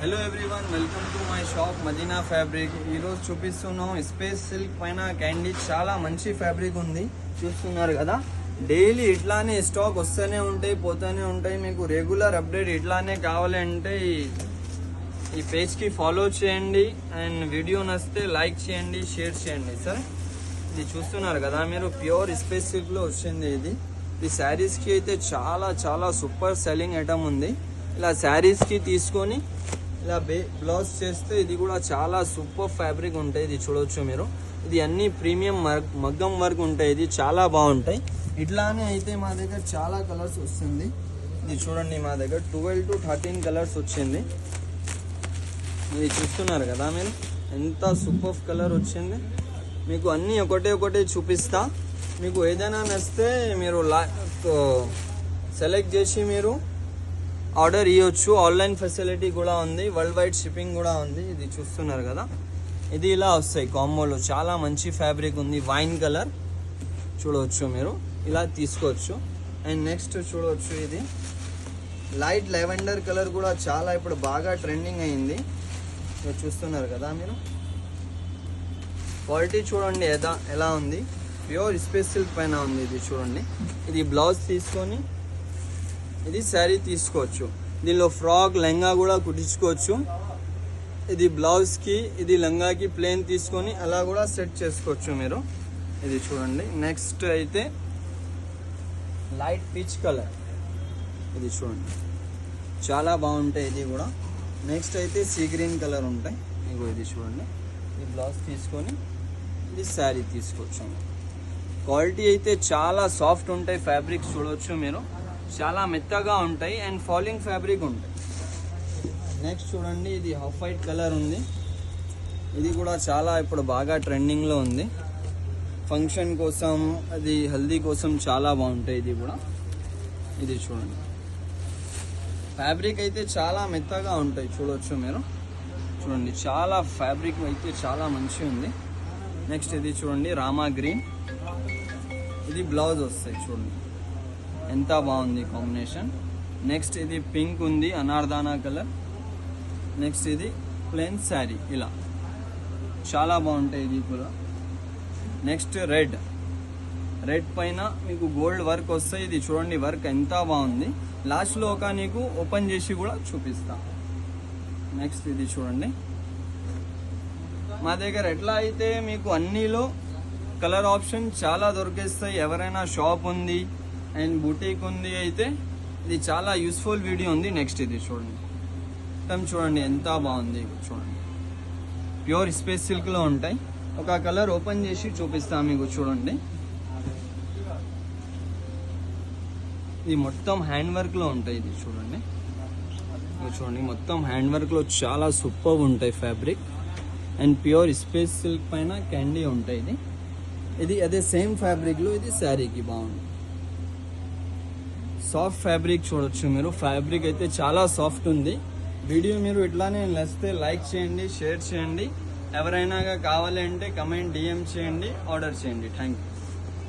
Hello everyone, welcome to my shop Madina fabric. ఈరోజు చూపిస్తున్నాం space silk పైన క్యాండీ. చాలా మంచి ఫ్యాబ్రిక్ ఉంది, చూస్తున్నారు కదా. డైలీ ఇట్లానే స్టాక్ వస్తూనే ఉంటాయి, పోతూనే ఉంటాయి. మీకు రెగ్యులర్ అప్డేట్ ఇట్లానే కావాలంటే ఈ పేజ్కి ఫాలో చేయండి. అండ్ వీడియో నచ్చితే లైక్ చేయండి, షేర్ చేయండి. సార్ ఇది చూస్తున్నారు కదా మీరు, ప్యూర్ స్పేస్ సిల్క్లో వచ్చింది ఇది. ఈ శారీస్కి అయితే చాలా చాలా సూపర్ సెల్లింగ్ ఐటమ్ ఉంది. ఇలా శారీస్కి తీసుకొని ఇలా బ్లౌజ్ చేస్తే ఇది కూడా చాలా సూపర్ ఫ్యాబ్రిక్ ఉంటాయి. ఇది చూడవచ్చు మీరు, ఇది అన్ని ప్రీమియం మగ్గం వర్క్ ఉంటాయి. ఇది చాలా బాగుంటాయి. ఇట్లానే అయితే మా దగ్గర చాలా కలర్స్ వస్తుంది. ఇది చూడండి, మా దగ్గర 12 to 13 కలర్స్ వచ్చింది. ఇది చూస్తున్నారు కదా మీరు, ఎంత సూపర్ కలర్ వచ్చింది. మీకు అన్నీ ఒకటే చూపిస్తా. మీకు ఏదైనా నచ్చితే మీరు సెలెక్ట్ చేసి మీరు ఆర్డర్ ఇవ్వచ్చు. ఆన్లైన్ ఫెసిలిటీ కూడా ఉంది, వరల్డ్ వైడ్ షిప్పింగ్ కూడా ఉంది. ఇది చూస్తున్నారు కదా, ఇది ఇలా వస్తాయి కాంబోలో. చాలా మంచి ఫ్యాబ్రిక్ ఉంది, వైన్ కలర్ చూడవచ్చు మీరు, ఇలా తీసుకోవచ్చు. అండ్ నెక్స్ట్ చూడవచ్చు, ఇది లైట్ లెవెండర్ కలర్ కూడా చాలా ఇప్పుడు బాగా ట్రెండింగ్ అయింది. చూస్తున్నారు కదా మీరు, క్వాలిటీ చూడండి ఎలా ఉంది. ప్యూర్ స్పేస్ సిల్క్ పైన ఉంది. ఇది చూడండి, ఇది బ్లౌజ్ తీసుకొని ఇది శారీ తీసుకోవచ్చు. దీనిలో ఫ్రాక్ లెహంగా కూడా కుట్టించుకోవచ్చు. ఇది బ్లౌజ్కి, ఇది లంగాకి ప్లేన్ తీసుకొని అలా కూడా సెట్ చేసుకోవచ్చు మీరు. ఇది చూడండి. నెక్స్ట్ అయితే లైట్ పీచ్ కలర్, ఇది చూడండి చాలా బాగుంటాయి. ఇది కూడా నెక్స్ట్ అయితే సీ గ్రీన్ కలర్ ఉంటాయి. ఇగో ఇది చూడండి, ఈ బ్లౌజ్ తీసుకొని ఇది శారీ తీసుకోవచ్చు. క్వాలిటీ అయితే చాలా సాఫ్ట్ ఉంటాయి. ఫ్యాబ్రిక్స్ చూడవచ్చు మీరు, చాలా మెత్తగా ఉంటాయి అండ్ ఫాలింగ్ ఫ్యాబ్రిక్ ఉంటాయి. నెక్స్ట్ చూడండి, ఇది హాఫ్ వైట్ కలర్ ఉంది. ఇది కూడా చాలా ఇప్పుడు బాగా ట్రెండింగ్లో ఉంది. ఫంక్షన్ కోసం, అది హల్దీ కోసం చాలా బాగుంటాయి. ఇది కూడా ఇది చూడండి, ఫ్యాబ్రిక్ అయితే చాలా మెత్తగా ఉంటాయి. చూడవచ్చు మీరు, చూడండి చాలా ఫ్యాబ్రిక్ అయితే చాలా మంచిగా ఉంది. నెక్స్ట్ ఇది చూడండి, రామా గ్రీన్, ఇది బ్లౌజ్ వస్తాయి. చూడండి ఎంత బాగుంది కాంబినేషన్. నెక్స్ట్ ఇది పింక్ ఉంది, అనార్దానా కలర్. నెక్స్ట్ ఇది ప్లెయిన్ శారీ, ఇలా చాలా బాగుంటాయి. ఇది కూడా నెక్స్ట్ రెడ్ పైన మీకు గోల్డ్ వర్క్ వస్తాయి. ఇది చూడండి, వర్క్ ఎంత బాగుంది. లాస్ట్లో ఒక నీకు ఓపెన్ చేసి కూడా చూపిస్తా. నెక్స్ట్ ఇది చూడండి, మా దగ్గర ఎట్లా అయితే మీకు అన్నిలో కలర్ ఆప్షన్ చాలా దొరికేస్తాయి. ఎవరైనా షాప్ ఉంది అండ్ బుటీక్ ఉంది అయితే ఇది చాలా యూస్ఫుల్ వీడియో ఉంది. నెక్స్ట్ ఇది చూడండి, మొత్తం చూడండి ఎంత బాగుంది. చూడండి, ప్యూర్ స్పేస్ సిల్క్లో ఉంటాయి. ఒక కలర్ ఓపెన్ చేసి చూపిస్తాం మీకు. చూడండి, ఇది మొత్తం హ్యాండ్ వర్క్లో ఉంటాయి. ఇది చూడండి, చూడండి మొత్తం హ్యాండ్ వర్క్లో చాలా సూపర్ ఉంటాయి fabric. And pure space silk పైన క్యాండీ ఉంటాయి. ఇది అదే సేమ్ ఫ్యాబ్రిక్లో ఇది శారీకి బాగుంది. సాఫ్ట్ ఫ్యాబ్రిక్ చూడొచ్చు మీరు, ఫ్యాబ్రిక్ అయితే చాలా సాఫ్ట్ ఉంది. వీడియో మీరు ఇట్లానే నచ్చితే లైక్ చేయండి, షేర్ చేయండి. ఎవరైనా కావాలంటే కమెంట్, DM చేయండి, ఆర్డర్ చేయండి. Thank you.